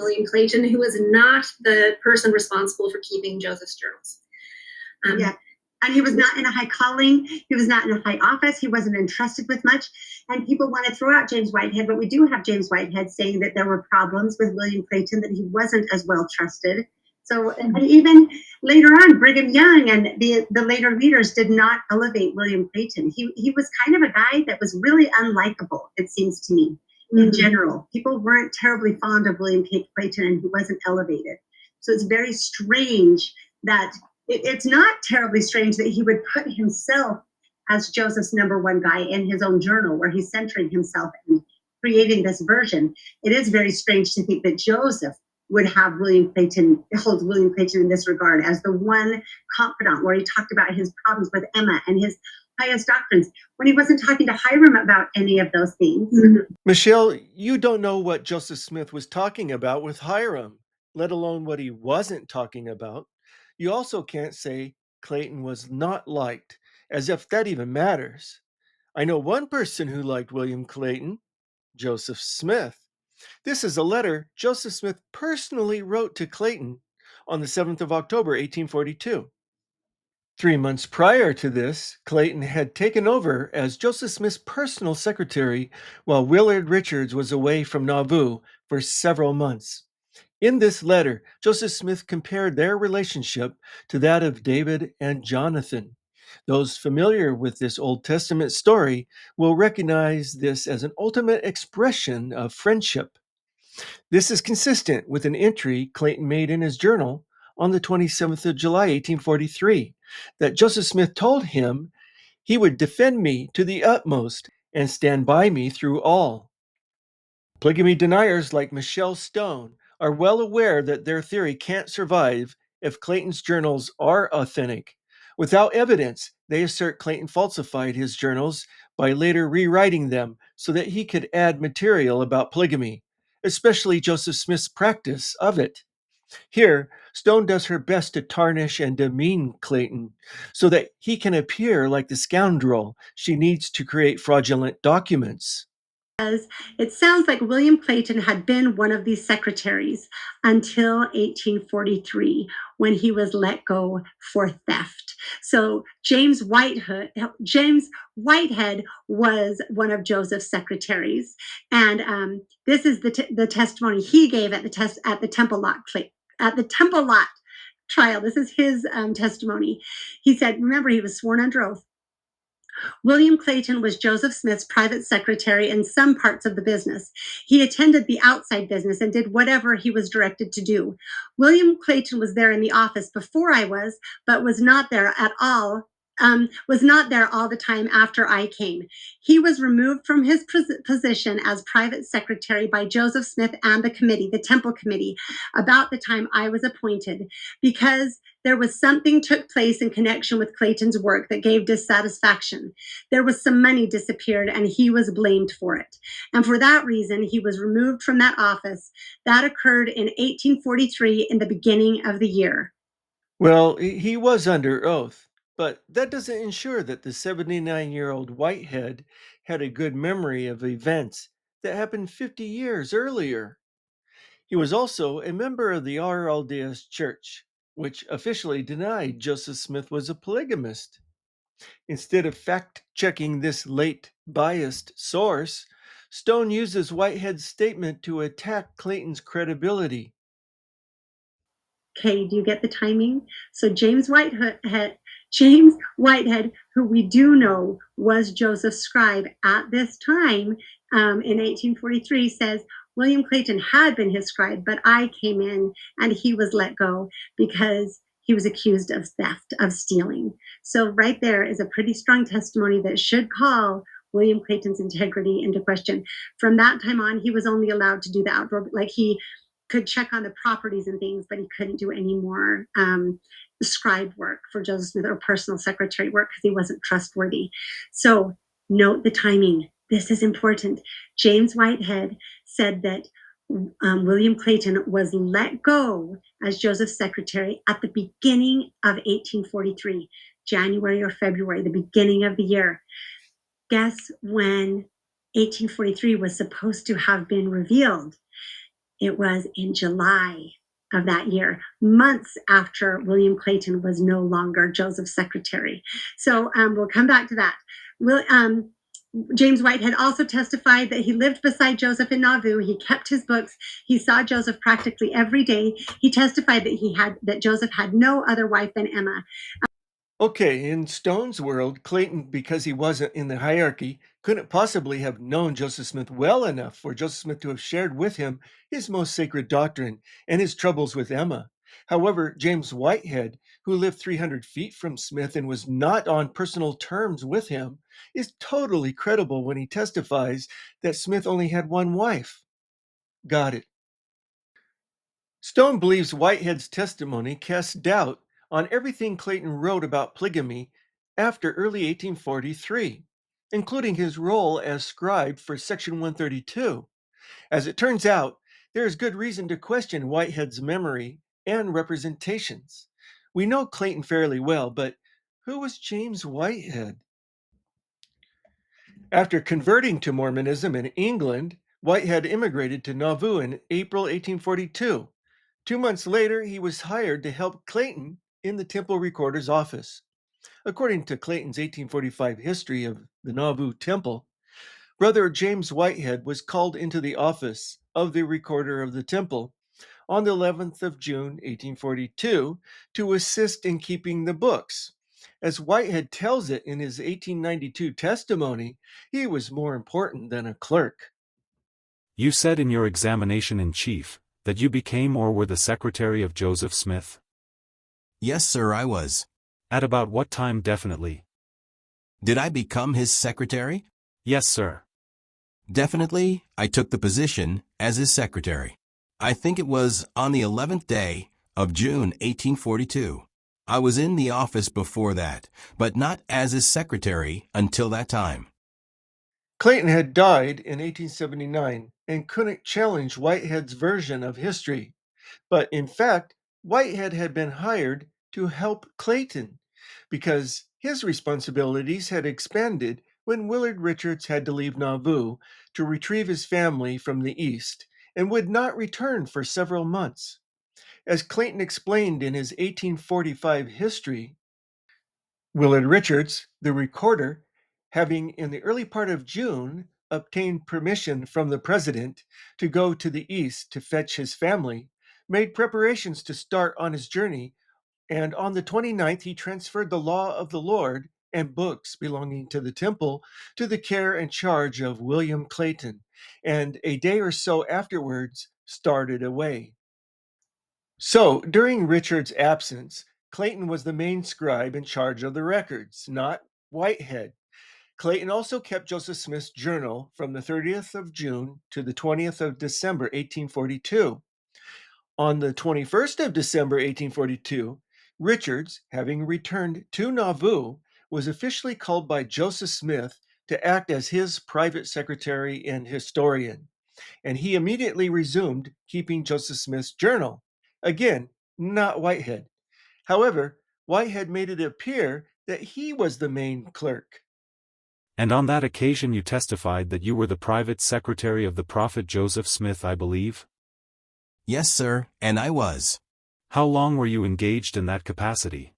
William Clayton, who was not the person responsible for keeping Joseph's journals. Yeah. And he was not in a high calling. He was not in a high office. He wasn't entrusted with much. And people want to throw out James Whitehead, but we do have James Whitehead saying that there were problems with William Clayton, that he wasn't as well trusted. So, and even later on, Brigham Young and the later leaders did not elevate William Clayton. He was kind of a guy that was really unlikable, it seems to me, in general. People weren't terribly fond of William Clayton, and he wasn't elevated. So it's very strange that it's not terribly strange that he would put himself as Joseph's number one guy in his own journal, where he's centering himself and creating this version. It is very strange to think that Joseph would have hold William Clayton in this regard as the one confidant, where he talked about his problems with Emma and his pious doctrines, when he wasn't talking to Hiram about any of those things. Michelle, you don't know what Joseph Smith was talking about with Hiram, let alone what he wasn't talking about. You also can't say Clayton was not liked, as if that even matters. I know one person who liked William Clayton, Joseph Smith. This is a letter Joseph Smith personally wrote to Clayton on the 7th of October, 1842. 3 months prior to this, Clayton had taken over as Joseph Smith's personal secretary while Willard Richards was away from Nauvoo for several months. In this letter, Joseph Smith compared their relationship to that of David and Jonathan. Those familiar with this Old Testament story will recognize this as an ultimate expression of friendship. This is consistent with an entry Clayton made in his journal on the 27th of July, 1843, that Joseph Smith told him he would defend me to the utmost and stand by me through all. Polygamy deniers like Michelle Stone are well aware that their theory can't survive if Clayton's journals are authentic. Without evidence, they assert Clayton falsified his journals by later rewriting them so that he could add material about polygamy, especially Joseph Smith's practice of it. Here, Stone does her best to tarnish and demean Clayton so that he can appear like the scoundrel she needs to create fraudulent documents. It sounds like William Clayton had been one of these secretaries until 1843, when he was let go for theft. So James Whitehead was one of Joseph's secretaries, and this is the testimony he gave at the Temple Lot trial. This is his testimony. He said, remember, he was sworn under oath. William Clayton was Joseph Smith's private secretary in some parts of the business. He attended the outside business and did whatever he was directed to do. William Clayton was there in the office before I was, but was not there at all. Was not there all the time after I came. He was removed from his position as private secretary by Joseph Smith and the committee, the Temple Committee, about the time I was appointed, because there was something took place in connection with Clayton's work that gave dissatisfaction. There was some money disappeared, and he was blamed for it. And for that reason, he was removed from that office. That occurred in 1843 in the beginning of the year. Well, he was under oath, but that doesn't ensure that the 79-year-old Whitehead had a good memory of events that happened 50 years earlier. He was also a member of the RLDS Church, which officially denied Joseph Smith was a polygamist. Instead of fact-checking this late biased source, Stone uses Whitehead's statement to attack Clayton's credibility. Okay, do you get the timing? So James Whitehead, who we do know was Joseph's scribe at this time, in 1843, says William Clayton had been his scribe, but I came in and he was let go because he was accused of theft, of stealing. So right there is a pretty strong testimony that should call William Clayton's integrity into question. From that time on, he was only allowed to do the outdoor, like he could check on the properties and things, but he couldn't do any more scribe work for Joseph Smith or personal secretary work because he wasn't trustworthy. So note the timing. This is important. James Whitehead said that William Clayton was let go as Joseph's secretary at the beginning of 1843, January or February, the beginning of the year. Guess when 1843 was supposed to have been revealed? It was in July of that year, months after William Clayton was no longer Joseph's secretary. So we'll come back to that. James Whitehead also testified that he lived beside Joseph in Nauvoo. He kept his books. He saw Joseph practically every day. He testified that Joseph had no other wife than Emma. Okay, in Stone's world, Clayton, because he wasn't in the hierarchy, couldn't possibly have known Joseph Smith well enough for Joseph Smith to have shared with him his most sacred doctrine and his troubles with Emma. However, James Whitehead, who lived 300 feet from Smith and was not on personal terms with him, is totally credible when he testifies that Smith only had one wife. Got it. Stone believes Whitehead's testimony casts doubt on everything Clayton wrote about polygamy after early 1843, including his role as scribe for Section 132. As it turns out, there is good reason to question Whitehead's memory and representations. We know Clayton fairly well, but who was James Whitehead? After converting to Mormonism in England, Whitehead immigrated to Nauvoo in April 1842. 2 months later, he was hired to help Clayton in the temple recorder's office. According to Clayton's 1845 history of the Nauvoo temple, Brother James Whitehead was called into the office of the recorder of the temple on the 11th of June, 1842, to assist in keeping the books. As Whitehead tells it in his 1892 testimony, he was more important than a clerk. You said in your examination in chief that you became or were the secretary of Joseph Smith. Yes, sir, I was. At about what time definitely? Did I become his secretary? Yes, sir. Definitely, I took the position as his secretary. I think it was on the 11th day of June 1842. I was in the office before that, but not as his secretary until that time. Clayton had died in 1879 and couldn't challenge Whitehead's version of history. But in fact, Whitehead had been hired to help Clayton because his responsibilities had expanded when Willard Richards had to leave Nauvoo to retrieve his family from the east and would not return for several months. As Clayton explained in his 1845 history, Willard Richards, the recorder, having in the early part of June obtained permission from the president to go to the east to fetch his family, made preparations to start on his journey, and on the 29th he transferred the law of the Lord and books belonging to the temple to the care and charge of William Clayton, and a day or so afterwards started away. So, during Richard's absence, Clayton was the main scribe in charge of the records, not Whitehead. Clayton also kept Joseph Smith's journal from the 30th of June to the 20th of December, 1842. On the 21st of December, 1842, Richards, having returned to Nauvoo, was officially called by Joseph Smith to act as his private secretary and historian, and he immediately resumed keeping Joseph Smith's journal. Again, not Whitehead. However, Whitehead made it appear that he was the main clerk. And on that occasion you testified that you were the private secretary of the prophet Joseph Smith, I believe? Yes, sir, and I was. How long were you engaged in that capacity?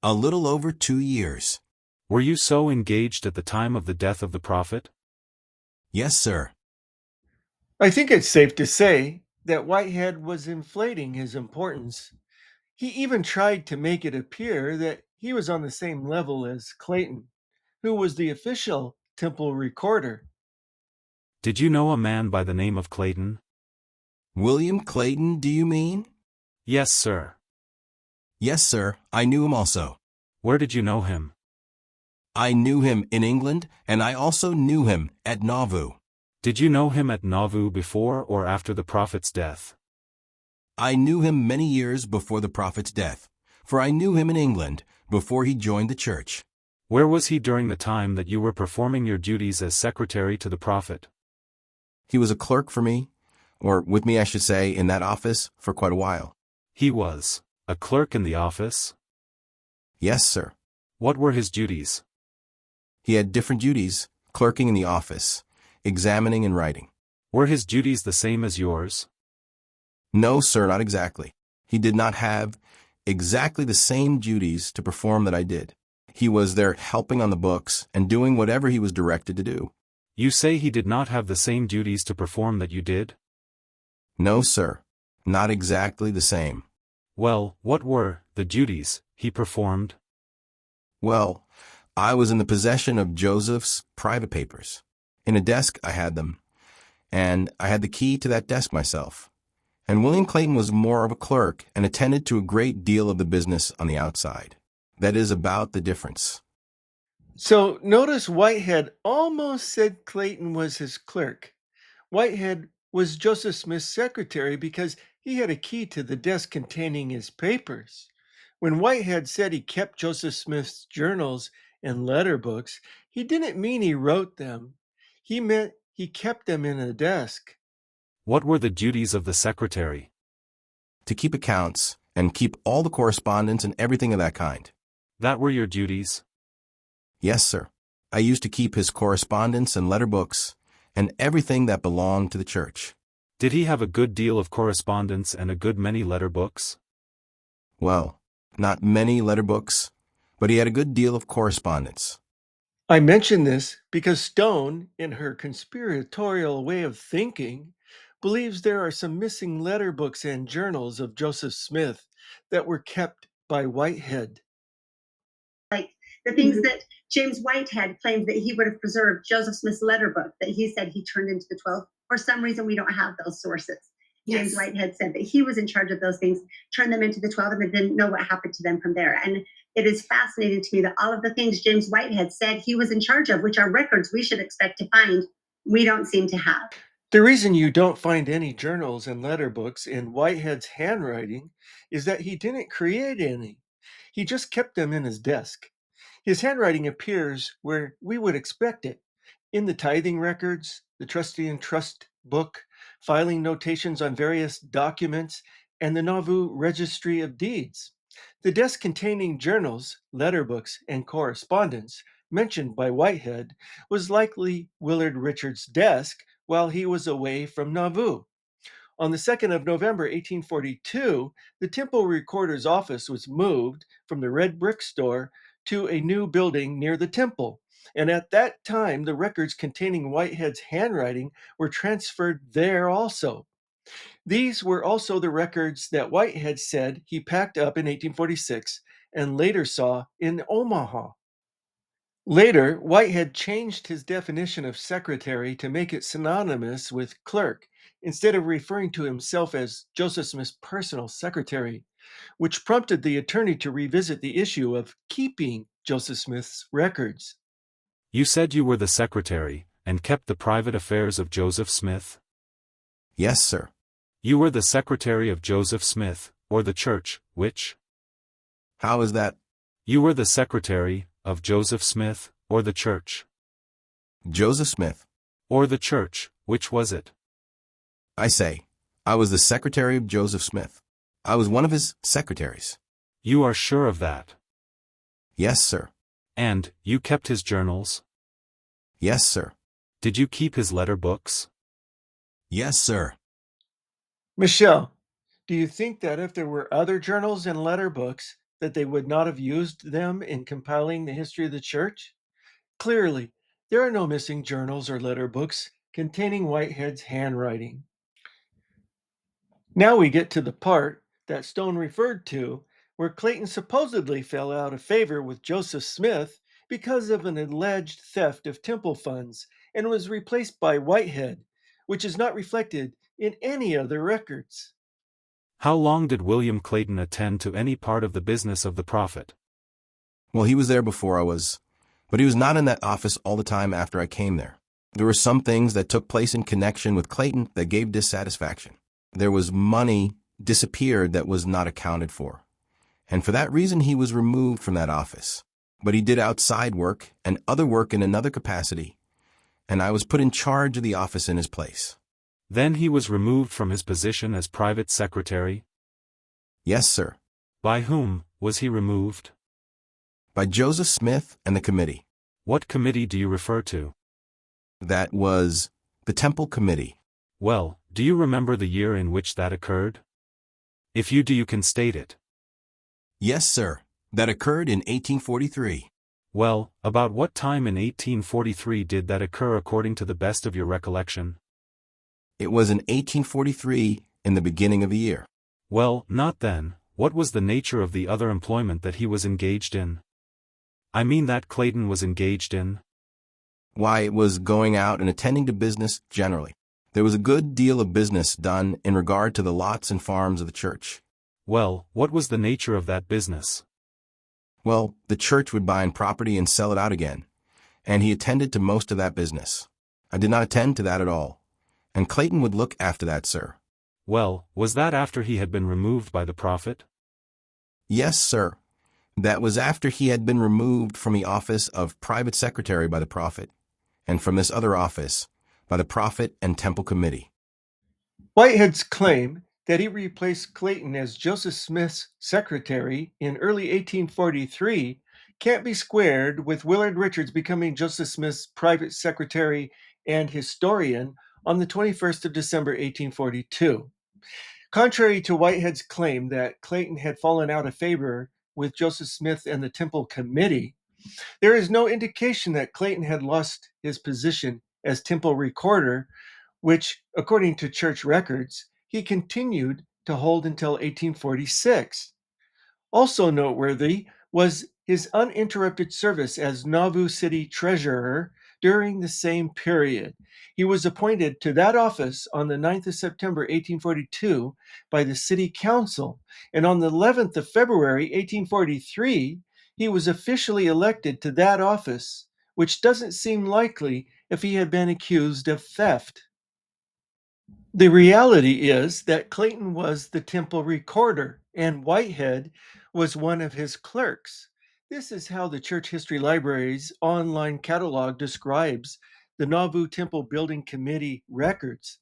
A little over 2 years. Were you so engaged at the time of the death of the prophet? Yes, sir. I think it's safe to say that Whitehead was inflating his importance. He even tried to make it appear that he was on the same level as Clayton, who was the official temple recorder. Did you know a man by the name of Clayton? William Clayton, do you mean? Yes, sir. Yes, sir, I knew him also. Where did you know him? I knew him in England, and I also knew him at Nauvoo. Did you know him at Nauvoo before or after the prophet's death? I knew him many years before the prophet's death, for I knew him in England before he joined the church. Where was he during the time that you were performing your duties as secretary to the prophet? He was a clerk for me, or with me I should say, in that office for quite a while. He was a clerk in the office? Yes, sir. What were his duties? He had different duties, clerking in the office, examining and writing. Were his duties the same as yours? No, sir, not exactly. He did not have exactly the same duties to perform that I did. He was there helping on the books and doing whatever he was directed to do. You say he did not have the same duties to perform that you did? No, sir, not exactly the same. Well, what were the duties he performed? Well, I was in the possession of Joseph's private papers. In a desk I had them, and I had the key to that desk myself. And William Clayton was more of a clerk and attended to a great deal of the business on the outside. That is about the difference. So notice Whitehead almost said Clayton was his clerk. Whitehead was Joseph Smith's secretary because he had a key to the desk containing his papers. When Whitehead said he kept Joseph Smith's journals and letter books, he didn't mean he wrote them. He meant he kept them in a desk. What were the duties of the secretary? To keep accounts and keep all the correspondence and everything of that kind. That were your duties? Yes, sir. I used to keep his correspondence and letter books and everything that belonged to the church. Did he have a good deal of correspondence and a good many letter books? Well, not many letter books, but he had a good deal of correspondence. I mention this because Stone, in her conspiratorial way of thinking, believes there are some missing letter books and journals of Joseph Smith that were kept by Whitehead. Like the things that James Whitehead claimed that he would have preserved Joseph Smith's letter book that he said he turned into the 12. For some reason, we don't have those sources. James Yes. Whitehead said that he was in charge of those things, turned them into the 12, and didn't know what happened to them from there. And it is fascinating to me that all of the things James Whitehead said he was in charge of, which are records we should expect to find, we don't seem to have. The reason you don't find any journals and letter books in Whitehead's handwriting is that he didn't create any. He just kept them in his desk. His handwriting appears where we would expect it, in the tithing records, the trustee and trust book, filing notations on various documents, and the Nauvoo Registry of Deeds. The desk containing journals, letter books, and correspondence mentioned by Whitehead was likely Willard Richards' desk while he was away from Nauvoo. On the 2nd of November, 1842, the Temple Recorder's office was moved from the red brick store to a new building near the temple. And at that time, the records containing Whitehead's handwriting were transferred there also. These were also the records that Whitehead said he packed up in 1846 and later saw in Omaha. Later, Whitehead changed his definition of secretary to make it synonymous with clerk, instead of referring to himself as Joseph Smith's personal secretary, which prompted the attorney to revisit the issue of keeping Joseph Smith's records. You said you were the secretary, and kept the private affairs of Joseph Smith? Yes, sir. You were the secretary of Joseph Smith, or the church, which? How is that? You were the secretary of Joseph Smith, or the church? Joseph Smith. Or the church, which was it? I say, I was the secretary of Joseph Smith. I was one of his secretaries. You are sure of that? Yes, sir. And, you kept his journals? Yes, sir. Did you keep his letter books? Yes, sir. Michelle, do you think that if there were other journals and letter books, that they would not have used them in compiling the history of the church? Clearly, there are no missing journals or letter books containing Whitehead's handwriting. Now we get to the part that Stone referred to, where Clayton supposedly fell out of favor with Joseph Smith because of an alleged theft of temple funds and was replaced by Whitehead, which is not reflected in any other records. How long did William Clayton attend to any part of the business of the prophet? Well, he was there before I was, but he was not in that office all the time after I came there. There were some things that took place in connection with Clayton that gave dissatisfaction. There was money disappeared that was not accounted for, and for that reason he was removed from that office. But he did outside work and other work in another capacity, and I was put in charge of the office in his place. Then he was removed from his position as private secretary? Yes, sir. By whom was he removed? By Joseph Smith and the committee. What committee do you refer to? That was the Temple Committee. Well, do you remember the year in which that occurred? If you do, you can state it. Yes, sir. That occurred in 1843. Well, about what time in 1843 did that occur according to the best of your recollection? It was in 1843 in the beginning of the year. Well, not then. What was the nature of the other employment that he was engaged in? I mean that Clayton was engaged in. Why, it was going out and attending to business generally. There was a good deal of business done in regard to the lots and farms of the church. Well, what was the nature of that business? Well, the church would buy in property and sell it out again, and he attended to most of that business. I did not attend to that at all, and Clayton would look after that, sir. Well, was that after he had been removed by the prophet? Yes, sir. That was after he had been removed from the office of private secretary by the prophet, and from this other office by the prophet and temple committee. Whitehead's claim that he replaced Clayton as Joseph Smith's secretary in early 1843 can't be squared with Willard Richards becoming Joseph Smith's private secretary and historian on the 21st of December 1842. Contrary to Whitehead's claim that Clayton had fallen out of favor with Joseph Smith and the Temple Committee, there is no indication that Clayton had lost his position as temple recorder, which, according to church records, he continued to hold until 1846. Also noteworthy was his uninterrupted service as Nauvoo city treasurer during the same period. He was appointed to that office on the 9th of September 1842 by the city council, and on the 11th of February 1843, he was officially elected to that office, which doesn't seem likely if he had been accused of theft. The reality is that Clayton was the temple recorder and Whitehead was one of his clerks. This is how the Church History Library's online catalog describes the Nauvoo Temple Building Committee records.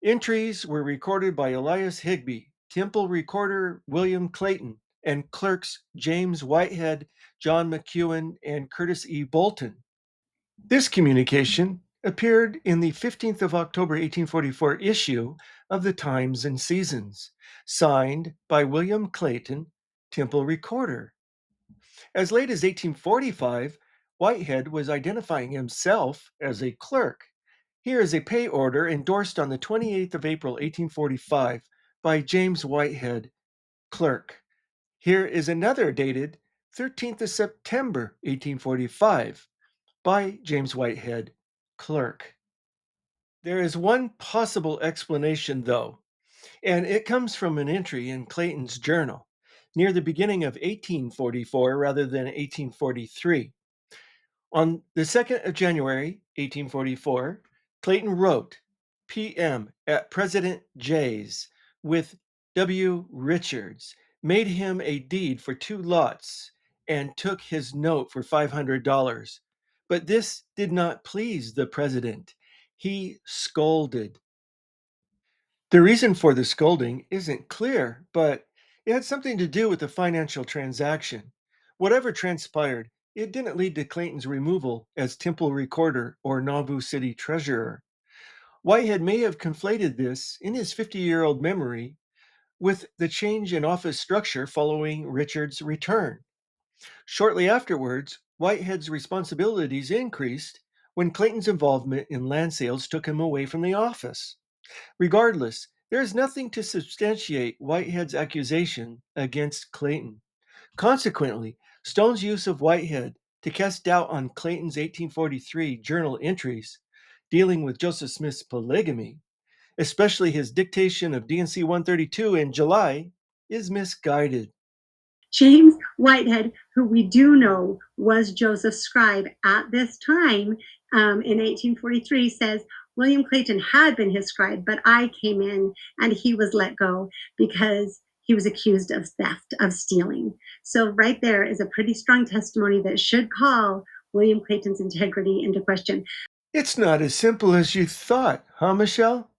Entries were recorded by Elias Higbee, temple recorder William Clayton, and clerks James Whitehead, John McEwen, and Curtis E. Bolton. This communication appeared in the 15th of October 1844 issue of the Times and Seasons, signed by William Clayton, temple recorder. As late as 1845, Whitehead was identifying himself as a clerk. Here is a pay order endorsed on the 28th of April 1845 by James Whitehead, clerk. Here is another dated 13th of September 1845 by James Whitehead, clerk. There is one possible explanation, though, and it comes from an entry in Clayton's journal near the beginning of 1844 rather than 1843. On the 2nd of January, 1844, Clayton wrote, PM at President J's with W. Richards, made him a deed for 2 lots, and took his note for $500. But this did not please the president. He scolded. The reason for the scolding isn't clear, but it had something to do with the financial transaction. Whatever transpired, it didn't lead to Clayton's removal as temple recorder or Nauvoo city treasurer. Whitehead may have conflated this in his 50-year-old memory with the change in office structure following Richard's return. Shortly afterwards, Whitehead's responsibilities increased when Clayton's involvement in land sales took him away from the office. Regardless, there is nothing to substantiate Whitehead's accusation against Clayton. Consequently, Stone's use of Whitehead to cast doubt on Clayton's 1843 journal entries dealing with Joseph Smith's polygamy, especially his dictation of D&C 132 in July, is misguided. James Whitehead, who we do know was Joseph's scribe at this time in 1843, says William Clayton had been his scribe, but I came in and he was let go because he was accused of theft, of stealing. So right there is a pretty strong testimony that should call William Clayton's integrity into question. It's not as simple as you thought, huh, Michelle?